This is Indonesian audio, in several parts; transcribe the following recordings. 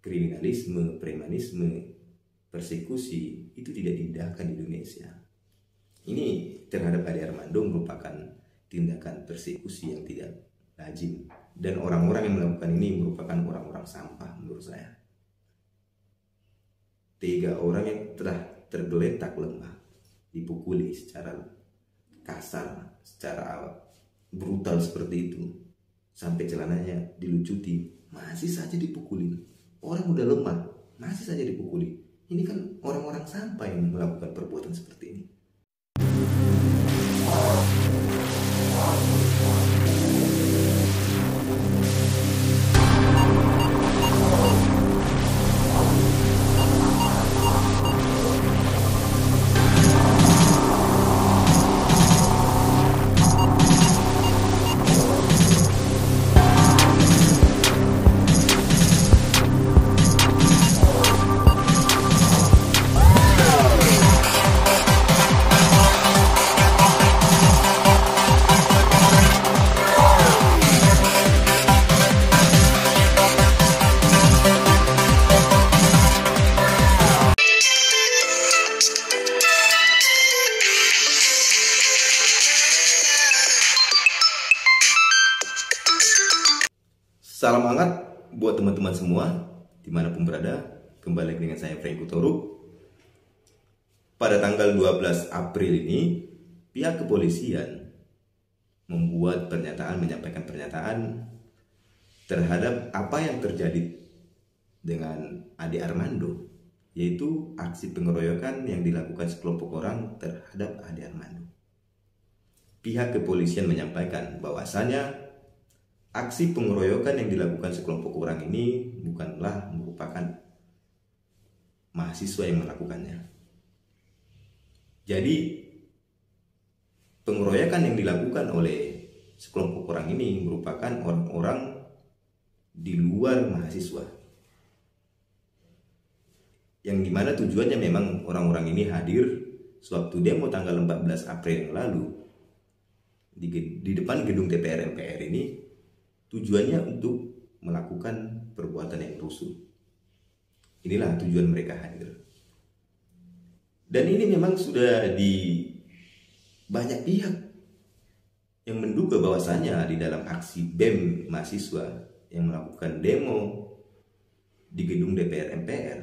kriminalisme, premanisme, persekusi itu tidak diindahkan di Indonesia. Ini terhadap Ade Armando merupakan tindakan persekusi yang tidak lazim, dan orang-orang yang melakukan ini merupakan orang-orang sampah menurut saya. 3 orang yang telah tergeletak lemah, dipukuli secara kasar, secara brutal seperti itu, sampai celananya dilucuti, masih saja dipukulin. Orang udah lemah, masih saja dipukuli. Ini kan orang-orang sampah yang melakukan perbuatan seperti ini. Salam hangat buat teman-teman semua dimanapun berada. Kembali dengan saya Frank Kutoruk. Pada tanggal 12 April ini, pihak kepolisian menyampaikan pernyataan terhadap apa yang terjadi dengan Ade Armando, yaitu aksi pengeroyokan yang dilakukan sekelompok orang terhadap Ade Armando. Pihak kepolisian menyampaikan bahwasanya aksi pengeroyokan yang dilakukan sekelompok orang ini bukanlah merupakan mahasiswa yang melakukannya. Jadi pengeroyokan yang dilakukan oleh sekelompok orang ini merupakan orang-orang di luar mahasiswa, yang dimana tujuannya memang orang-orang ini hadir sewaktu demo tanggal 14 April yang lalu di depan gedung DPR MPR ini. Tujuannya untuk melakukan perbuatan yang rusuh. Inilah tujuan mereka hadir. Dan ini memang sudah di banyak pihak yang menduga bahwasanya di dalam aksi BEM mahasiswa yang melakukan demo di gedung DPR MPR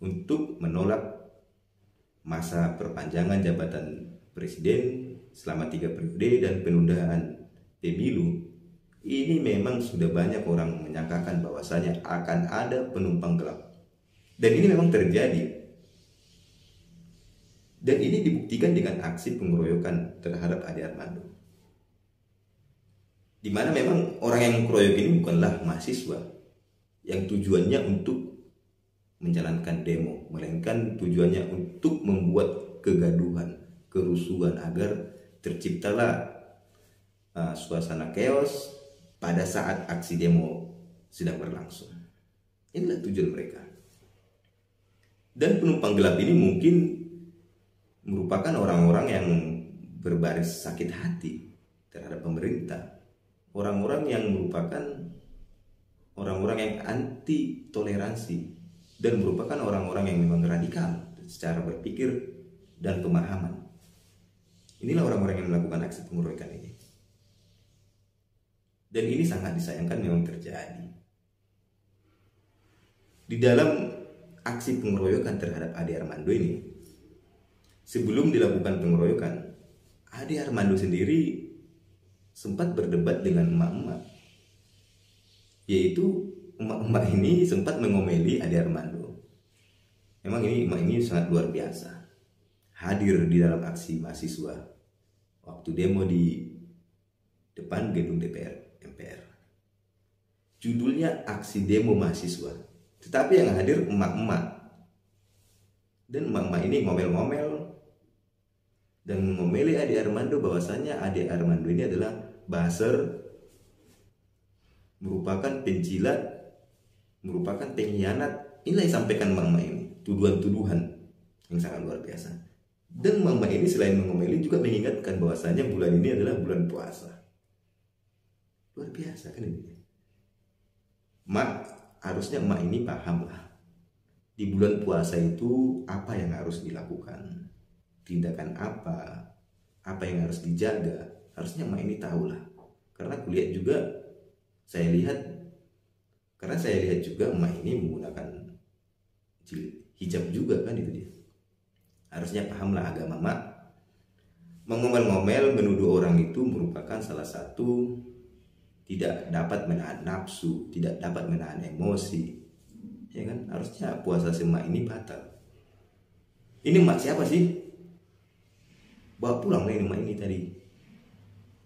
untuk menolak masa perpanjangan jabatan presiden selama 3 periode dan penundaan pemilu. Ini memang sudah banyak orang menyangkakan bahwasanya akan ada penumpang gelap. Dan ini memang terjadi. Dan ini dibuktikan dengan aksi pengeroyokan terhadap Ade Armando. Di mana memang orang yang mengeroyok ini bukanlah mahasiswa yang tujuannya untuk menjalankan demo, melainkan tujuannya untuk membuat kegaduhan, kerusuhan agar terciptalah suasana chaos pada saat aksi demo sedang berlangsung. Inilah tujuan mereka. Dan penumpang gelap ini mungkin merupakan orang-orang yang berbaris sakit hati terhadap pemerintah. Orang-orang yang merupakan orang-orang yang anti toleransi dan merupakan orang-orang yang memang radikal secara berpikir dan pemahaman. Inilah orang-orang yang melakukan aksi pengeroyokan ini. Dan ini sangat disayangkan memang terjadi. Di dalam aksi pengeroyokan terhadap Ade Armando ini, sebelum dilakukan pengeroyokan, Ade Armando sendiri sempat berdebat dengan emak-emak. Yaitu emak-emak ini sempat mengomeli Ade Armando. Memang ini emak ini sangat luar biasa. Hadir di dalam aksi mahasiswa waktu demo di depan gedung DPR MPR. Judulnya aksi demo mahasiswa, tetapi yang hadir emak-emak. Dan emak-emak ini ngomel-ngomel dan ngomeli Ade Armando bahwasanya Ade Armando ini adalah buzzer, merupakan pencilat, merupakan pengkhianat. Inilah yang disampaikan emak-emak ini, tuduhan-tuduhan yang sangat luar biasa. Dan emak-emak ini selain mengomeli juga mengingatkan bahwasanya bulan ini adalah bulan puasa. Luar biasa kan ini. Mak harusnya emak ini paham lah. Di bulan puasa itu apa yang harus dilakukan, tindakan apa yang harus dijaga, harusnya emak ini tahu lah. Karena saya lihat juga emak ini menggunakan hijab juga kan, itu dia. Harusnya paham lah agama emak. Mengomel-ngomel menuduh orang itu merupakan salah satu tidak dapat menahan nafsu, tidak dapat menahan emosi, ya kan? Harusnya puasa emak ini batal. Ini emak siapa sih? Bawa pulang nih emak ini tadi.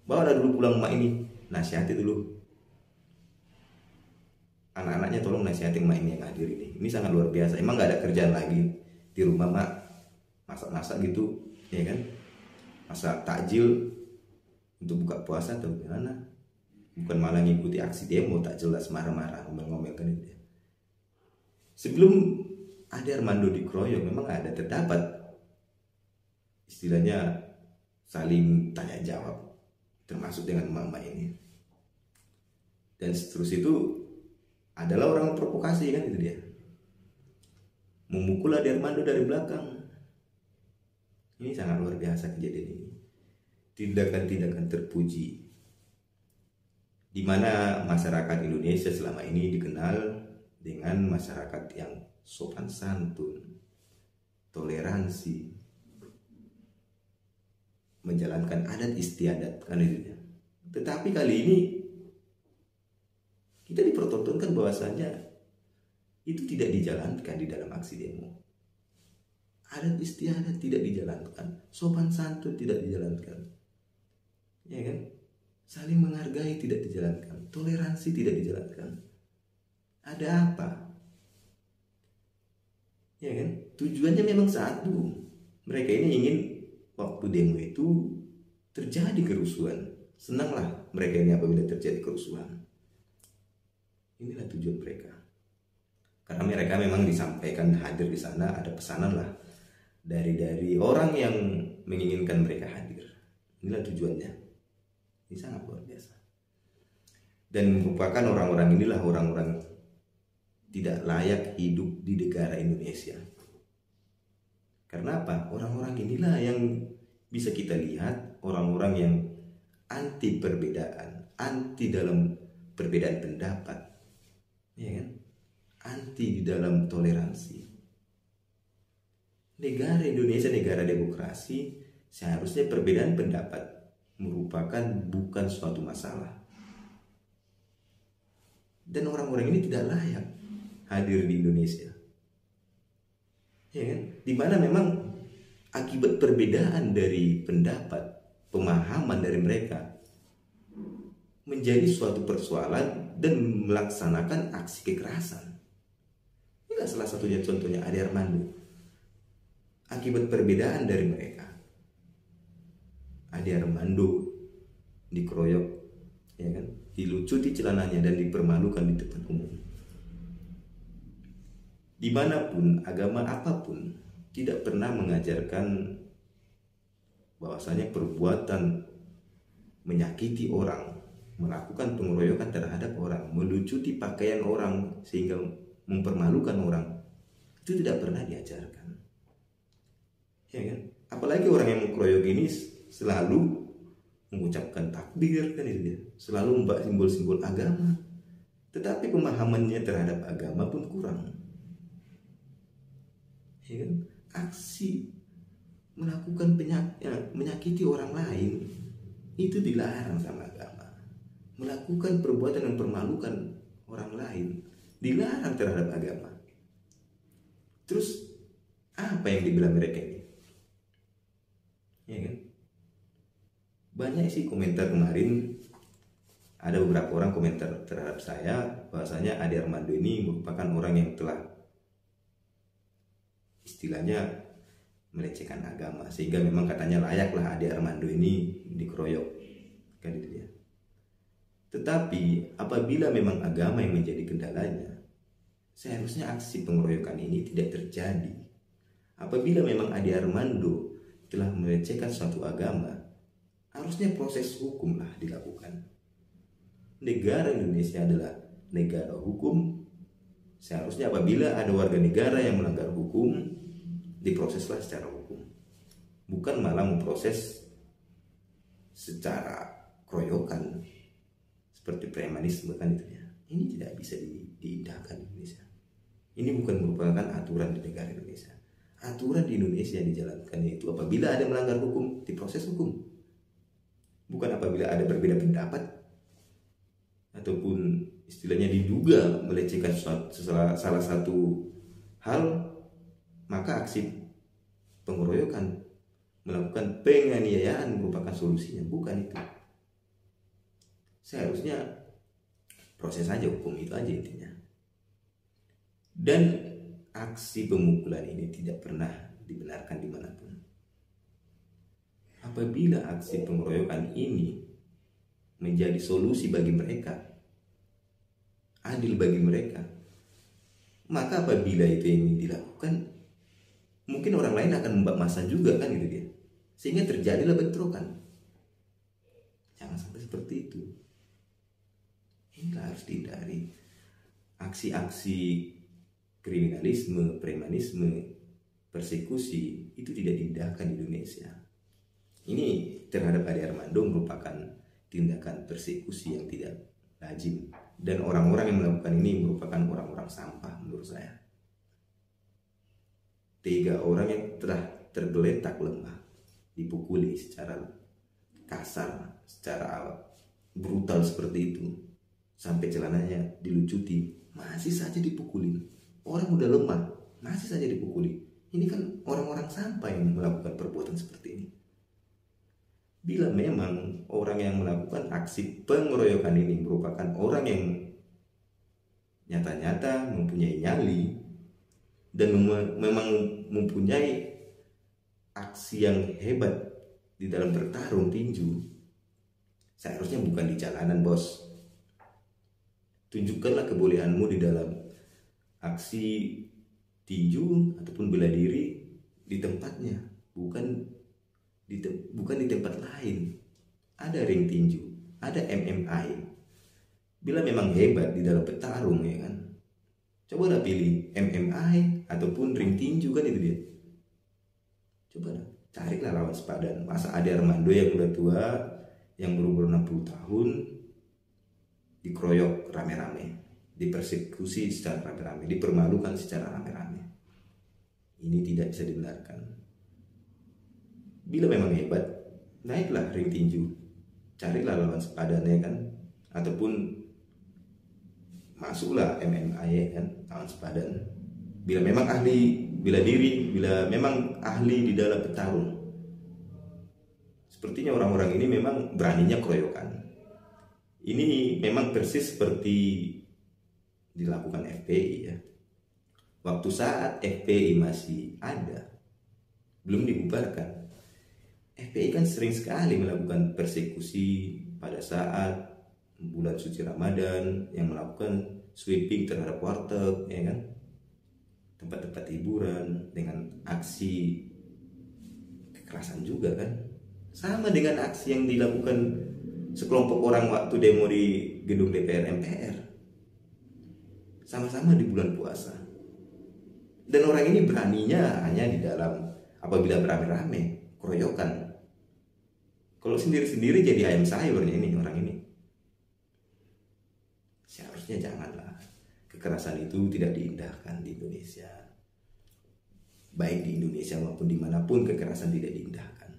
Bawa dulu pulang emak ini, nasihati dulu. Anak-anaknya tolong nasihati emak ini yang hadir ini. Ini sangat luar biasa. Emang nggak ada kerjaan lagi di rumah mak, masak-masak gitu, ya kan? Masak takjil untuk buka puasa atau gimana? Bukan malah ngikuti aksi demo tak jelas, marah-marah, ngomel-ngomel kan itu. Sebelum Ade Armando dikeroyok memang ada terdapat istilahnya saling tanya jawab, termasuk dengan mama ini. Dan terus itu adalah orang provokasi kan, itu dia. Memukul Ade Armando dari belakang. Ini sangat luar biasa kejadian ini. Tindakan-tindakan terpuji, di mana masyarakat Indonesia selama ini dikenal dengan masyarakat yang sopan santun, toleransi, menjalankan adat istiadat kan itu. Tetapi kali ini kita dipertontonkan bahwasanya itu tidak dijalankan di dalam aksi demo. Adat istiadat tidak dijalankan, sopan santun tidak dijalankan, ya kan? Saling menghargai tidak dijalankan, toleransi tidak dijalankan. Ada apa? Ya kan? Tujuannya memang satu. Mereka ini ingin waktu demo itu terjadi kerusuhan. Senanglah mereka ini apabila terjadi kerusuhan. Inilah tujuan mereka. Karena mereka memang disampaikan hadir di sana, ada pesanan lah dari orang yang menginginkan mereka hadir. Inilah tujuannya. Ini sangat luar biasa. Dan merupakan orang-orang inilah orang-orang tidak layak hidup di negara Indonesia. Karena apa? Orang-orang inilah yang bisa kita lihat, orang-orang yang anti perbedaan, anti dalam perbedaan pendapat, ya kan? Anti di dalam toleransi. Negara Indonesia, negara demokrasi, seharusnya perbedaan pendapat merupakan bukan suatu masalah. Dan orang-orang ini tidak layak hadir di Indonesia, ya kan? Dimana memang akibat perbedaan dari pendapat, pemahaman dari mereka menjadi suatu persoalan dan melaksanakan aksi kekerasan. Inilah salah satunya contohnya Ade Armando. Akibat perbedaan dari mereka, Ade Armando dikeroyok, ya kan? Dilucuti celananya dan dipermalukan di depan umum. Dimanapun, agama apapun tidak pernah mengajarkan bahwasanya perbuatan menyakiti orang, melakukan pengeroyokan terhadap orang, melucuti pakaian orang sehingga mempermalukan orang, itu tidak pernah diajarkan. Ya kan? Apalagi orang yang mengkeroyok ini selalu mengucapkan takbir kan itu dia, selalu membawa simbol-simbol agama, tetapi pemahamannya terhadap agama pun kurang. Ya kan? Aksi melakukan menyakiti orang lain itu dilarang sama agama. Melakukan perbuatan yang mempermalukan orang lain dilarang terhadap agama. Terus apa yang dibilang mereka ini? Ya kan? Banyak sih komentar kemarin, ada beberapa orang komentar terhadap saya bahwasanya Ade Armando ini merupakan orang yang telah istilahnya melecehkan agama, sehingga memang katanya layaklah Ade Armando ini dikeroyok kan itu dia. Tetapi apabila memang agama yang menjadi kendalanya, seharusnya aksi pengeroyokan ini tidak terjadi. Apabila memang Ade Armando telah melecehkan suatu agama, harusnya proses hukumlah dilakukan. Negara Indonesia adalah negara hukum, Seharusnya apabila ada warga negara yang melanggar hukum, diproseslah secara hukum, bukan malah memproses secara keroyokan seperti premanisme kan itu ya. Ini tidak bisa diindahkan di Indonesia. Ini bukan merupakan aturan di negara Indonesia. Aturan di Indonesia yang dijalankan itu apabila ada melanggar hukum, diproses hukum. Bukan apabila ada berbeda pendapat ataupun istilahnya diduga melecehkan salah satu hal, maka aksi pengeroyokan, melakukan penganiayaan merupakan solusinya. Bukan itu. Seharusnya proses saja hukum, itu aja intinya. Dan aksi pemukulan ini tidak pernah dibenarkan dimanapun. Apabila aksi pengeroyokan ini menjadi solusi bagi mereka, adil bagi mereka, maka apabila itu yang dilakukan, mungkin orang lain akan membak masa juga kan gitu dia, sehingga terjadilah bentrokan. Jangan sampai seperti itu. Inilah harus dihindari. Aksi-aksi kriminalisme, premanisme, persekusi itu tidak diindahkan di Indonesia. Ini terhadap Ade Armando merupakan tindakan persekusi yang tidak lazim, dan orang-orang yang melakukan ini merupakan orang-orang sampah menurut saya. 3 orang yang telah tergeletak lemah, dipukuli secara kasar, secara brutal seperti itu, sampai celananya dilucuti, masih saja dipukulin. Orang udah lemah, masih saja dipukuli. Ini kan orang-orang sampah yang melakukan perbuatan seperti ini. Bila memang orang yang melakukan aksi pengeroyokan ini merupakan orang yang nyata-nyata mempunyai nyali dan memang mempunyai aksi yang hebat di dalam bertarung tinju, seharusnya bukan di jalanan, bos. Tunjukkanlah kebolehanmu di dalam aksi tinju ataupun bela diri di tempatnya, bukan di tempat lain. Ada ring tinju, ada MMA. Bila memang hebat di dalam bertarung, ya kan, cobalah pilih MMA ataupun ring tinju, kan itu dia. Cobalah carilah lawan sepadan. Masa Ade Armando yang udah tua, yang berumur 60 tahun, dikeroyok rame-rame, dipersekusi secara rame-rame, dipermalukan secara rame-rame. Ini tidak bisa dibenarkan. Bila memang hebat, naiklah ring tinju, carilah lawan sepadannya kan, ataupun masuklah MMA, ya kan, lawan sepadan. Bila memang ahli bela diri, bila memang ahli di dalam bertarung. Sepertinya orang-orang ini memang beraninya keroyokan. Ini memang persis seperti dilakukan FPI, ya. Waktu saat FPI masih ada, belum dibubarkan, FPI kan sering sekali melakukan persekusi pada saat bulan suci Ramadan, yang melakukan sweeping terhadap warteg, ya kan, tempat-tempat hiburan, dengan aksi kekerasan juga kan. Sama dengan aksi yang dilakukan sekelompok orang waktu demo di gedung DPR MPR, sama-sama di bulan puasa. Dan orang ini beraninya hanya di dalam apabila beramai-ramai, keroyokan. Kalau sendiri-sendiri jadi ayam sayurnya ini orang ini. Seharusnya janganlah. Kekerasan itu tidak diindahkan di Indonesia. Baik di Indonesia maupun dimanapun, kekerasan tidak diindahkan.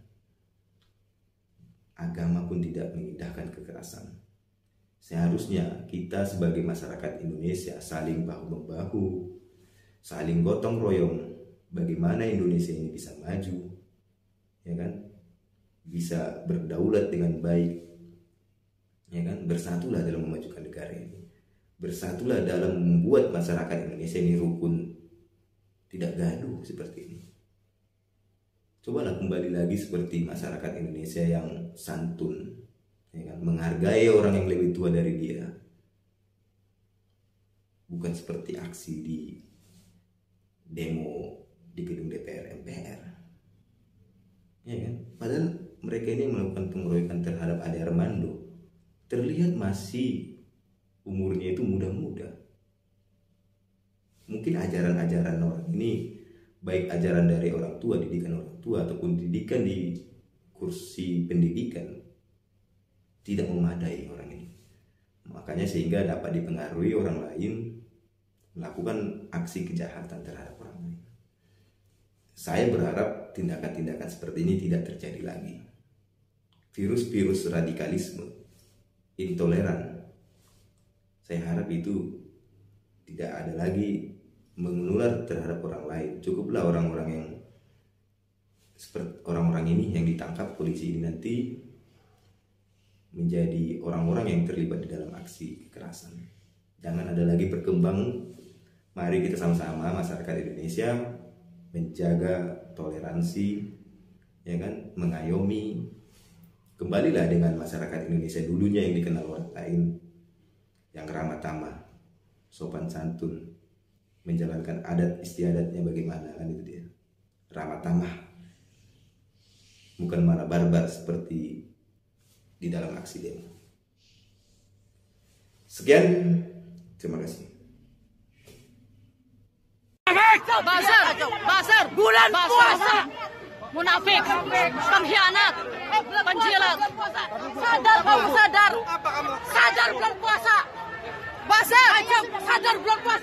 Agama pun tidak mengindahkan kekerasan. Seharusnya kita sebagai masyarakat Indonesia saling bahu-membahu, saling gotong royong. Bagaimana Indonesia ini bisa maju, ya kan? Bisa berdaulat dengan baik, ya kan? Bersatulah dalam memajukan negara ini. Bersatulah dalam membuat masyarakat Indonesia ini rukun, tidak gaduh seperti ini. Cobalah kembali lagi seperti masyarakat Indonesia yang santun, ya kan? Menghargai orang yang lebih tua dari dia. Bukan seperti aksi di demo di gedung DPR MPR, ya kan? Padahal mereka ini melakukan pengeroyokan terhadap Ade Armando, terlihat masih umurnya itu muda-muda. mungkin ajaran-ajaran orang ini, baik ajaran dari orang tua, didikan orang tua, ataupun didikan di kursi pendidikan, tidak memadai orang ini. Makanya sehingga dapat dipengaruhi orang lain melakukan aksi kejahatan terhadap orang lain. Saya berharap tindakan-tindakan seperti ini tidak terjadi lagi. Virus-virus radikalisme, intoleran, saya harap itu tidak ada lagi menular terhadap orang lain. Cukuplah orang-orang yang seperti orang-orang ini yang ditangkap polisi ini nanti menjadi orang-orang yang terlibat di dalam aksi kekerasan. Jangan ada lagi berkembang. Mari kita sama-sama masyarakat Indonesia menjaga toleransi, ya kan, mengayomi. Kembalilah dengan masyarakat Indonesia dulunya yang dikenal orang lain, yang ramah tamah, sopan santun, menjalankan adat istiadatnya bagaimana, kan itu dia, ramah tamah, bukan malah barbar seperti di dalam aksi demo. Sekian, terima kasih. Basar, bulan puasa, munafik, pengkhianat, penjilat. Sadar kamu, sadar bulan puasa. Basar, sadar bulan puasa.